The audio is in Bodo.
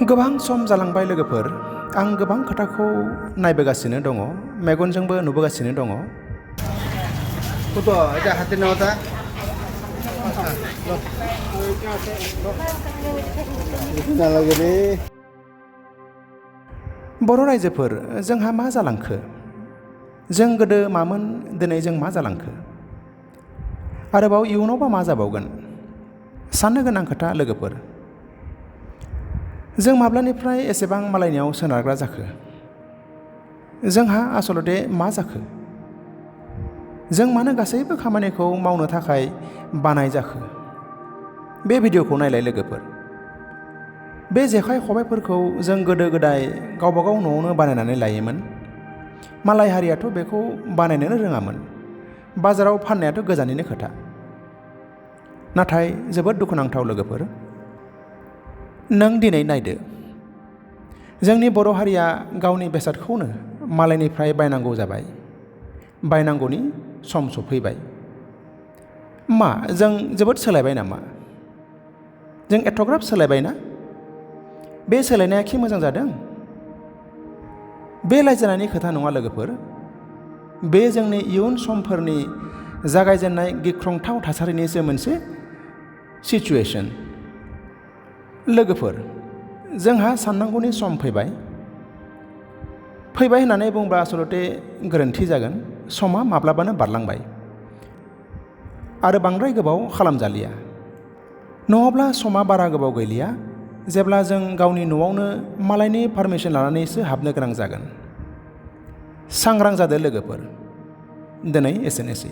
गोबां सम जालांबाय लोगोफोर, आं गोबां खोथाखौ नायबोगासिनो दङ, मेगनजोंबो नुबोगासिनो दङ। बर' रायजोफोर, जोंहा मा जालांखो? जों गोदो मामोन, दिनै जों मा जालांखो? आरोबाव इयुनावबा मा जाबावगोन? साननो गोनां खोथा लोगोफोर। जों माब्लानिफ्राय एसेबां मालायनियाव सोनारग्रा जाखो? जोंहा आसलथे मा जाखो? जों मानो गासैबो खामानिखौ मावनो थाखाय बानाय जाखो? बे भिडिअखौ नायलाय लोगोफोर। बे जेखाइ खबाइफोरखौ जों गोदो गोदाय गावबागाव न'आवनो बानायनानै लायोमोन। मालाय हारियाथ' बेखौ बानायनोनो रोङामोन। बाजाराव फाननायाथ' गोजाननिनो खोथा। नाथाय जोबोद दुखुनांथाव लोगोफोर, नों दिनै नायदो, जोंनि बर' हारिया गावनि बेसादखौनो मालायनिफ्राय बायनांगौ जाबाय, बायनांगौनि सम सफैबाय। मा जों जोबोद सोलायबाय नामा? जों एथ'ग्राब सोलायबाय ना? बे सोलायनाया खि मोजां जादों? बे लाजिनायनि खोथा नङा लोगोफोर। बे जोंनि इयुन समफोरनि जागायजेननाय गिख्रंथाव थासारिनिसो मोनसे सिचुएशन। लोगोफोर, जोंहा साननांगौनि सम फैबाय होननानै बुंब्ला आसलथे गोरोन्थि जागोन। समा माब्लाबानो बारलांबाय आरो बांद्राय गोबाव खालामजालिया। नङाब्ला समा बारा गोबाव गैलिया जेब्ला जों गावनि न'आवनो मालायनि पारमिसन लानानैसो हाबनो गोनां जागोन। सांग्रां जादो लोगोफोर। दिनै एसेनोसै।